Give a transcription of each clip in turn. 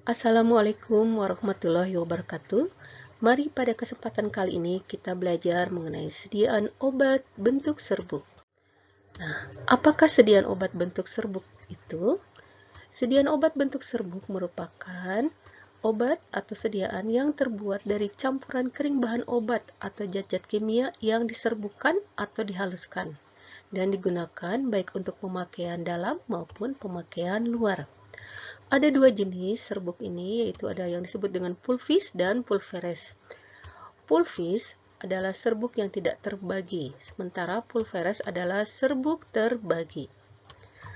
Assalamualaikum warahmatullahi wabarakatuh. Mari pada kesempatan kali ini kita belajar mengenai sediaan obat bentuk serbuk. Nah, apakah sediaan obat bentuk serbuk itu? Sediaan obat bentuk serbuk merupakan obat atau sediaan yang terbuat dari campuran kering bahan obat atau zat-zat kimia yang diserbukkan atau dihaluskan dan digunakan baik untuk pemakaian dalam maupun pemakaian luar. Ada dua jenis serbuk ini, yaitu ada yang disebut dengan pulvis dan pulveres. Pulvis adalah serbuk yang tidak terbagi, sementara pulveres adalah serbuk terbagi.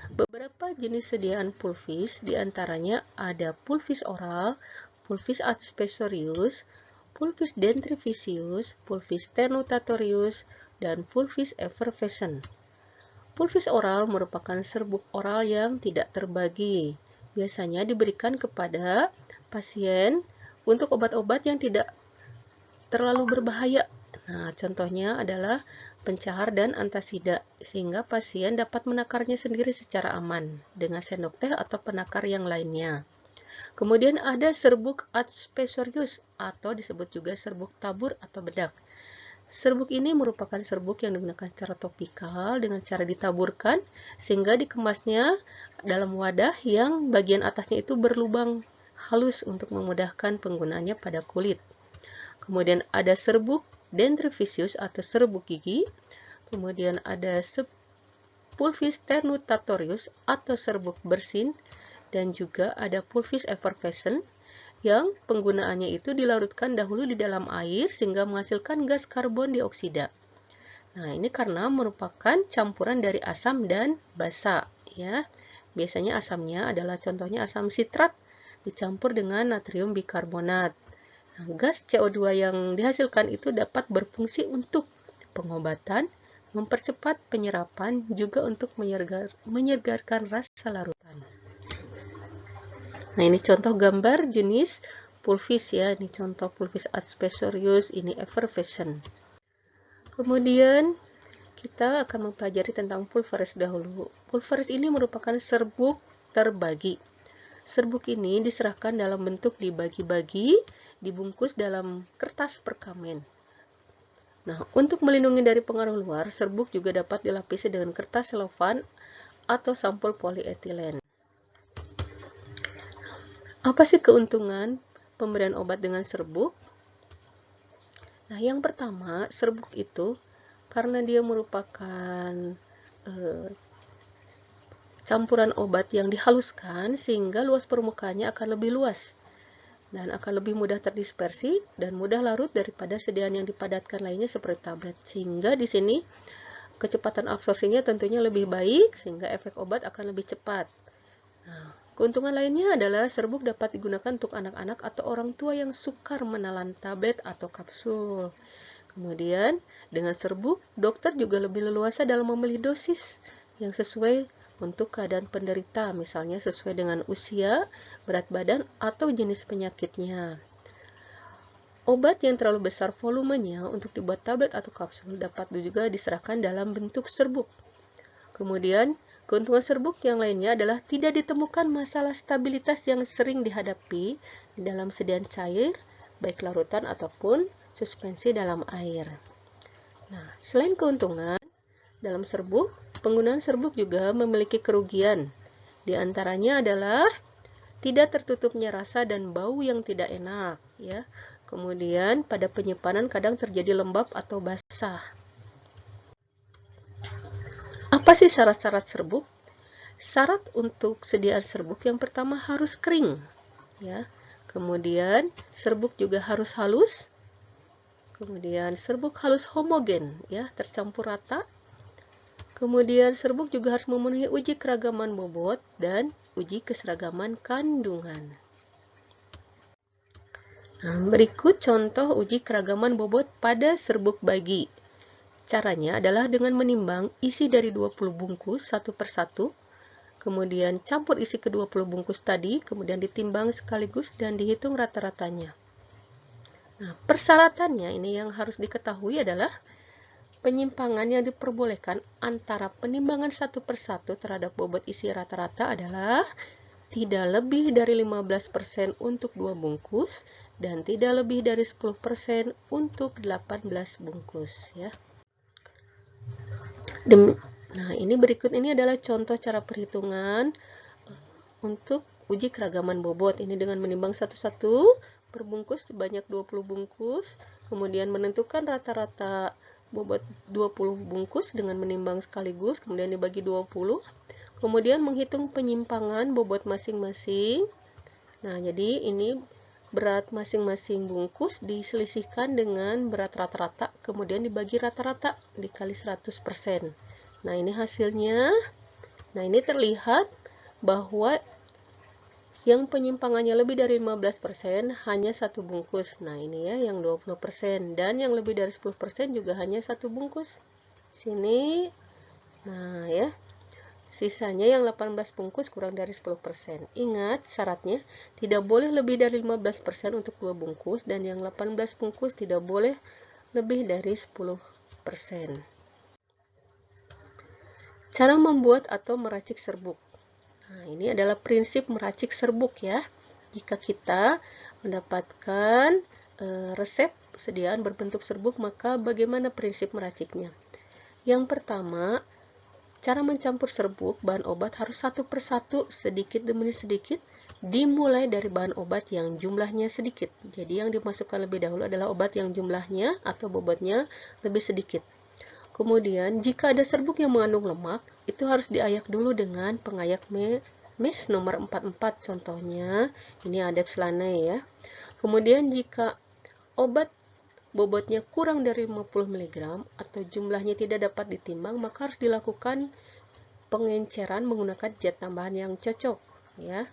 Beberapa jenis sediaan pulvis diantaranya ada pulvis oral, pulvis aspersorius, pulvis dentrificius, pulvis ternutatorius, dan pulvis effervescens. Pulvis oral merupakan serbuk oral yang tidak terbagi. Biasanya diberikan kepada pasien untuk obat-obat yang tidak terlalu berbahaya. Nah, contohnya adalah pencahar dan antasida, sehingga pasien dapat menakarnya sendiri secara aman dengan sendok teh atau penakar yang lainnya. Kemudian ada serbuk aspersorius atau disebut juga serbuk tabur atau bedak. Serbuk ini merupakan serbuk yang digunakan secara topikal dengan cara ditaburkan sehingga dikemasnya dalam wadah yang bagian atasnya itu berlubang halus untuk memudahkan penggunaannya pada kulit. Kemudian ada serbuk dentrificius atau serbuk gigi. Kemudian ada pulvis ternutatorius atau serbuk bersin dan juga ada pulvis effervescens yang penggunaannya itu dilarutkan dahulu di dalam air sehingga menghasilkan gas karbon dioksida. Nah, ini karena merupakan campuran dari asam dan basa, ya. Biasanya asamnya adalah contohnya asam sitrat dicampur dengan natrium bikarbonat. Nah, gas CO2 yang dihasilkan itu dapat berfungsi untuk pengobatan, mempercepat penyerapan, juga untuk menyegarkan rasa larutan. Nah, ini contoh gambar jenis pulvis ya. Ini contoh pulvis aspersorius, ini effervescens. Kemudian kita akan mempelajari tentang pulveres dahulu. Pulveres ini merupakan serbuk terbagi. Serbuk ini diserahkan dalam bentuk dibagi-bagi, dibungkus dalam kertas perkamen. Nah, untuk melindungi dari pengaruh luar, serbuk juga dapat dilapisi dengan kertas selofan atau sampul polietilen. Apa sih keuntungan pemberian obat dengan serbuk? Nah, yang pertama, serbuk itu karena dia merupakan campuran obat yang dihaluskan sehingga luas permukaannya akan lebih luas dan akan lebih mudah terdispersi dan mudah larut daripada sediaan yang dipadatkan lainnya seperti tablet. Sehingga di sini kecepatan absorpsinya tentunya lebih baik sehingga efek obat akan lebih cepat. Nah, keuntungan lainnya adalah serbuk dapat digunakan untuk anak-anak atau orang tua yang sukar menelan tablet atau kapsul. Kemudian, dengan serbuk, dokter juga lebih leluasa dalam memilih dosis yang sesuai untuk keadaan penderita, misalnya sesuai dengan usia, berat badan, atau jenis penyakitnya. Obat yang terlalu besar volumenya untuk dibuat tablet atau kapsul dapat juga diserahkan dalam bentuk serbuk. Kemudian, keuntungan serbuk yang lainnya adalah tidak ditemukan masalah stabilitas yang sering dihadapi di dalam sediaan cair, baik larutan ataupun suspensi dalam air. Nah, selain keuntungan, dalam serbuk, penggunaan serbuk juga memiliki kerugian. Di antaranya adalah tidak tertutupnya rasa dan bau yang tidak enak, ya. Kemudian, pada penyimpanan kadang terjadi lembab atau basah. Apa sih syarat-syarat serbuk? Syarat untuk sediaan serbuk yang pertama harus kering, ya. Kemudian serbuk juga harus halus. Kemudian serbuk harus homogen, ya, tercampur rata. Kemudian serbuk juga harus memenuhi uji keragaman bobot dan uji keseragaman kandungan. Nah, berikut contoh uji keragaman bobot pada serbuk bagi. Caranya adalah dengan menimbang isi dari 20 bungkus satu persatu, kemudian campur isi ke-20 bungkus tadi, kemudian ditimbang sekaligus dan dihitung rata-ratanya. Nah, persyaratannya ini yang harus diketahui adalah penyimpangan yang diperbolehkan antara penimbangan satu persatu terhadap bobot isi rata-rata adalah tidak lebih dari 15% untuk 2 bungkus, dan tidak lebih dari 10% untuk 18 bungkus ya. Nah, berikut ini adalah contoh cara perhitungan untuk uji keragaman bobot. Ini dengan menimbang satu-satu per bungkus sebanyak 20 bungkus, kemudian menentukan rata-rata bobot 20 bungkus dengan menimbang sekaligus, kemudian dibagi 20, kemudian menghitung penyimpangan bobot masing-masing. Nah, jadi ini berat masing-masing bungkus diselisihkan dengan berat rata-rata, kemudian dibagi rata-rata dikali 100%. Nah, ini hasilnya. Nah, ini terlihat bahwa yang penyimpangannya lebih dari 15% hanya satu bungkus. Nah, ini ya yang 20%, dan yang lebih dari 10% juga hanya satu bungkus. Sini. Nah, ya. Sisanya yang 18 bungkus kurang dari 10%. Ingat, syaratnya tidak boleh lebih dari 15% untuk 2 bungkus, dan yang 18 bungkus tidak boleh lebih dari 10%. Cara membuat atau meracik serbuk. Nah, ini adalah prinsip meracik serbuk ya. Jika kita mendapatkan resep sediaan berbentuk serbuk, maka bagaimana prinsip meraciknya? Yang pertama, cara mencampur serbuk bahan obat harus satu persatu, sedikit demi sedikit, dimulai dari bahan obat yang jumlahnya sedikit. Jadi yang dimasukkan lebih dahulu adalah obat yang jumlahnya atau bobotnya lebih sedikit. Kemudian, jika ada serbuk yang mengandung lemak, itu harus diayak dulu dengan pengayak mes nomor 44 contohnya. Ini ada Adepslane ya. Kemudian, jika obat bobotnya kurang dari 50 mg atau jumlahnya tidak dapat ditimbang, maka harus dilakukan pengenceran menggunakan zat tambahan yang cocok ya.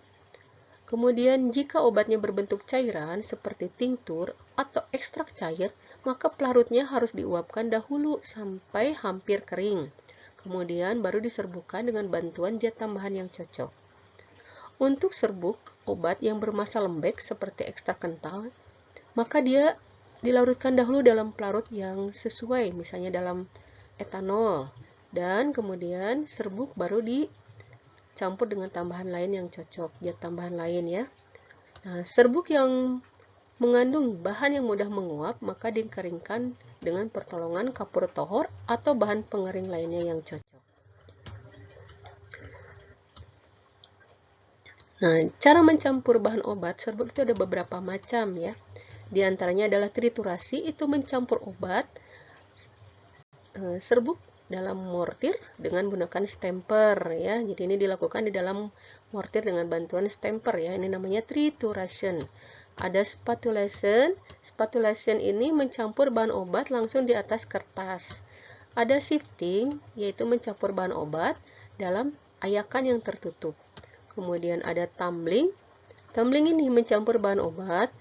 Kemudian, jika obatnya berbentuk cairan seperti tinktur atau ekstrak cair, maka pelarutnya harus diuapkan dahulu sampai hampir kering. Kemudian baru diserbukkan dengan bantuan zat tambahan yang cocok. Untuk serbuk obat yang bermassa lembek seperti ekstrak kental, maka dia dilarutkan dahulu dalam pelarut yang sesuai, misalnya dalam etanol, dan kemudian serbuk baru dicampur dengan tambahan lain yang cocok, zat tambahan lain ya. Nah, serbuk yang mengandung bahan yang mudah menguap, maka dikeringkan dengan pertolongan kapur tohor atau bahan pengering lainnya yang cocok. Nah, cara mencampur bahan obat serbuk itu ada beberapa macam ya. Di antaranya adalah triturasi, itu mencampur obat serbuk dalam mortir dengan menggunakan stamper ya. Jadi ini dilakukan di dalam mortir dengan bantuan stamper ya. Ini namanya trituration. Ada spatulation. Spatulation ini mencampur bahan obat langsung di atas kertas. Ada sifting, yaitu mencampur bahan obat dalam ayakan yang tertutup. Kemudian ada tumbling. Tumbling ini mencampur bahan obat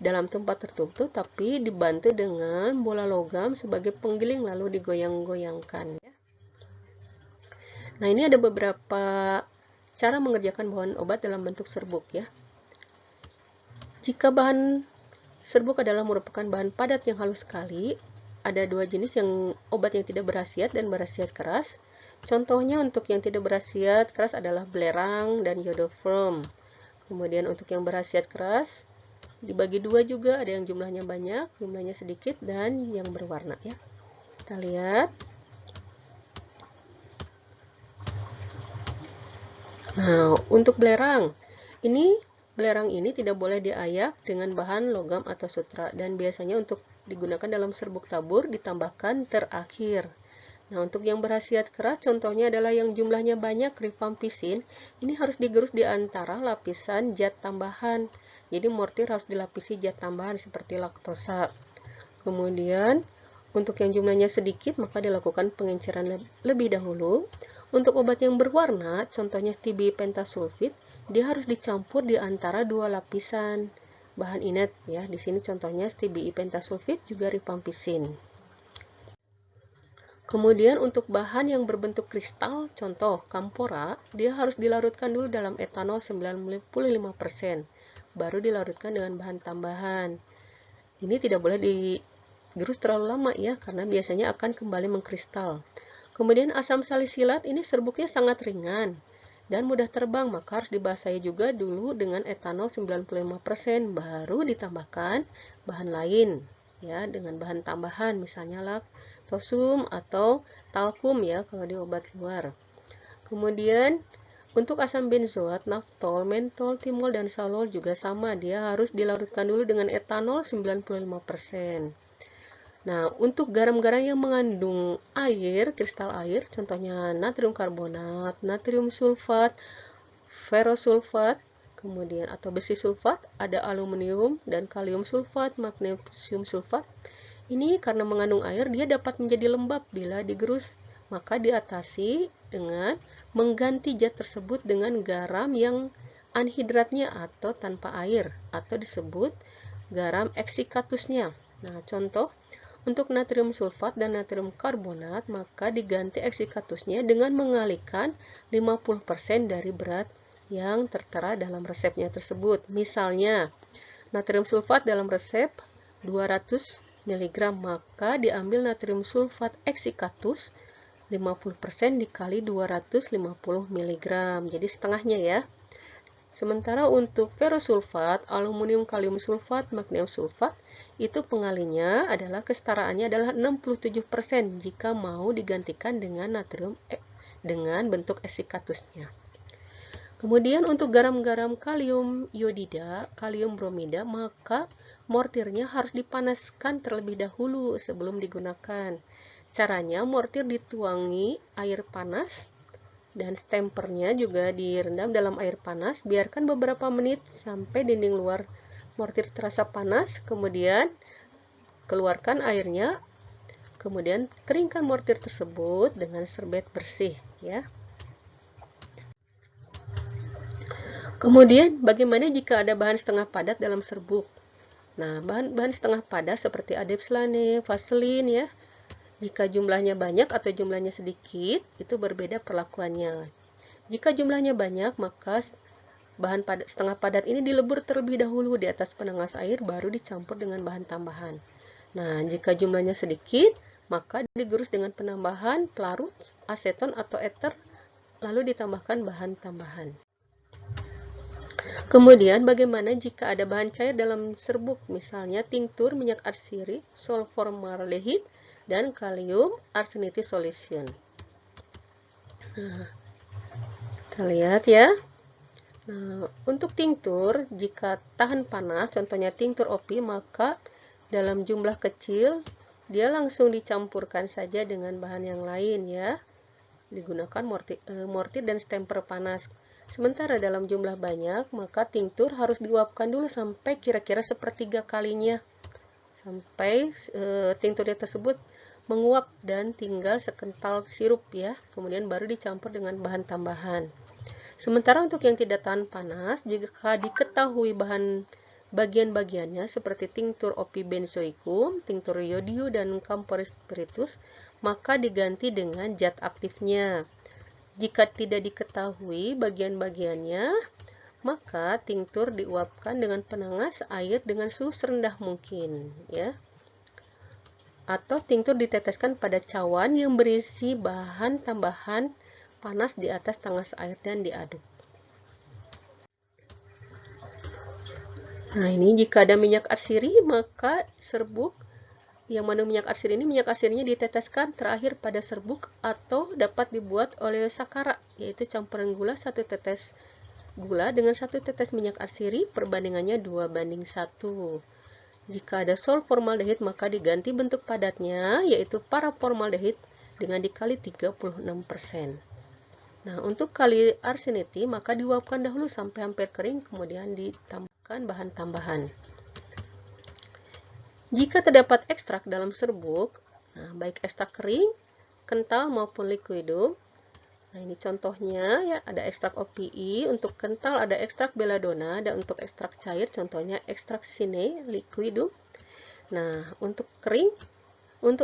dalam tempat tertutup tapi dibantu dengan bola logam sebagai penggiling lalu digoyang-goyangkan ya. Nah, ini ada beberapa cara mengerjakan bahan obat dalam bentuk serbuk ya. Jika bahan serbuk adalah merupakan bahan padat yang halus sekali, ada dua jenis yang obat yang tidak berkhasiat dan berkhasiat keras. Contohnya untuk yang tidak berkhasiat keras adalah belerang dan iodoform. Kemudian untuk yang berkhasiat keras dibagi dua juga, ada yang jumlahnya banyak, jumlahnya sedikit, dan yang berwarna ya. Kita lihat. Nah, untuk belerang ini tidak boleh diayak dengan bahan logam atau sutra, dan biasanya untuk digunakan dalam serbuk tabur ditambahkan terakhir. Nah, untuk yang berkhasiat keras contohnya adalah yang jumlahnya banyak, rifampicin. Ini harus digerus di antara lapisan zat tambahan. Jadi mortir harus dilapisi zat tambahan seperti laktosa. Kemudian untuk yang jumlahnya sedikit maka dilakukan pengenceran lebih dahulu. Untuk obat yang berwarna, contohnya TB pentasulfit, dia harus dicampur di antara dua lapisan bahan inet ya. Di sini contohnya TBI pentasulfit juga rifampicin. Kemudian untuk bahan yang berbentuk kristal, contoh kampora, dia harus dilarutkan dulu dalam etanol 95%, baru dilarutkan dengan bahan tambahan. Ini tidak boleh digerus terlalu lama ya, karena biasanya akan kembali mengkristal. Kemudian asam salisilat ini serbuknya sangat ringan. dan mudah terbang, maka harus dibasahi juga dulu dengan etanol 95%, baru ditambahkan bahan lain ya, dengan bahan tambahan misalnya laktosum atau talkum ya kalau di obat luar. Kemudian untuk asam benzoat, naftol, mentol, timol, dan salol juga sama, dia harus dilarutkan dulu dengan etanol 95%. Nah, untuk garam-garam yang mengandung air, kristal air, contohnya natrium karbonat, natrium sulfat, ferrosulfat, kemudian atau besi sulfat, ada aluminium dan kalium sulfat, magnesium sulfat. Ini karena mengandung air, dia dapat menjadi lembab bila digerus, maka diatasi dengan mengganti zat tersebut dengan garam yang anhidratnya atau tanpa air, atau disebut garam eksikatusnya. Nah, contoh untuk natrium sulfat dan natrium karbonat, maka diganti eksikatusnya dengan mengalihkan 50% dari berat yang tertera dalam resepnya tersebut. Misalnya, natrium sulfat dalam resep 200 mg, maka diambil natrium sulfat eksikatus 50% dikali 250 mg, jadi setengahnya ya. Sementara untuk ferrosulfat, aluminium kalium sulfat, magnesium sulfat, itu pengalinya adalah kesetaraannya adalah 67% jika mau digantikan dengan natrium dengan bentuk eksikatusnya. Kemudian untuk garam-garam kalium iodida, kalium bromida, maka mortirnya harus dipanaskan terlebih dahulu sebelum digunakan. Caranya, mortir dituangi air panas dan stempernya juga direndam dalam air panas. Biarkan beberapa menit sampai dinding luar mortir terasa panas, kemudian keluarkan airnya, kemudian keringkan mortir tersebut dengan serbet bersih ya. Kemudian bagaimana jika ada bahan setengah padat dalam serbuk? Nah, bahan setengah padat seperti adepslane, vaselin ya. Jika jumlahnya banyak atau jumlahnya sedikit, itu berbeda perlakuannya. Jika jumlahnya banyak, maka bahan setengah padat ini dilebur terlebih dahulu di atas penanas air, baru dicampur dengan bahan tambahan. Nah, jika jumlahnya sedikit, maka digerus dengan penambahan pelarut, aseton atau eter, lalu ditambahkan bahan tambahan. Kemudian, bagaimana jika ada bahan cair dalam serbuk, misalnya tinktur minyak atsiri, sulformaldehid, dan kalium arsenite solution. Nah, kita lihat ya. Nah, untuk tinktur, jika tahan panas, contohnya tinktur opi, maka dalam jumlah kecil, dia langsung dicampurkan saja dengan bahan yang lain ya. Digunakan mortir dan stemper panas. Sementara dalam jumlah banyak, maka tinktur harus diuapkan dulu sampai kira-kira sepertiga kalinya. Sampai tinkturnya tersebut menguap dan tinggal sekental sirup ya, kemudian baru dicampur dengan bahan tambahan. Sementara untuk yang tidak tahan panas, jika diketahui bahan bagian-bagiannya seperti tinktur opi benzoikum, tinktur iodium, dan camphor spiritus, maka diganti dengan zat aktifnya. Jika tidak diketahui bagian-bagiannya, maka tinktur diuapkan dengan penanas air dengan suhu serendah mungkin ya. Atau tinktur diteteskan pada cawan yang berisi bahan tambahan panas di atas tanas air dan diaduk. Nah, ini jika ada minyak atsiri, maka serbuk yang mengandung minyak atsiri ini, minyak atsirinya diteteskan terakhir pada serbuk atau dapat dibuat oleh sakara, yaitu campuran gula 1 tetes gula dengan 1 tetes minyak atsiri, perbandingannya 2:1. Jika ada sulformaldehid, maka diganti bentuk padatnya, yaitu paraformaldehid dengan dikali 36%. Nah, untuk kali arseniti, maka diuapkan dahulu sampai hampir kering, kemudian ditambahkan bahan tambahan. Jika terdapat ekstrak dalam serbuk, nah, baik ekstrak kering, kental maupun liquidum. Nah, ini contohnya ya, ada ekstrak OPI, untuk kental ada ekstrak belladonna, dan untuk ekstrak cair contohnya ekstrak sine liquidum. Nah, untuk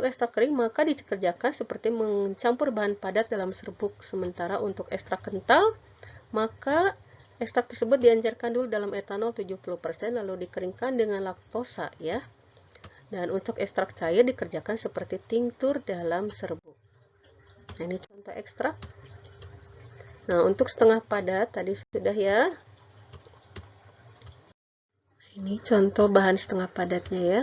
ekstrak kering maka dikerjakan seperti mencampur bahan padat dalam serbuk. Sementara untuk ekstrak kental, maka ekstrak tersebut dianjurkan dulu dalam etanol 70% lalu dikeringkan dengan laktosa ya. Dan untuk ekstrak cair dikerjakan seperti tinktur dalam serbuk. Nah, ini contoh ekstrak. Nah, untuk setengah padat tadi sudah ya. Ini contoh bahan setengah padatnya ya.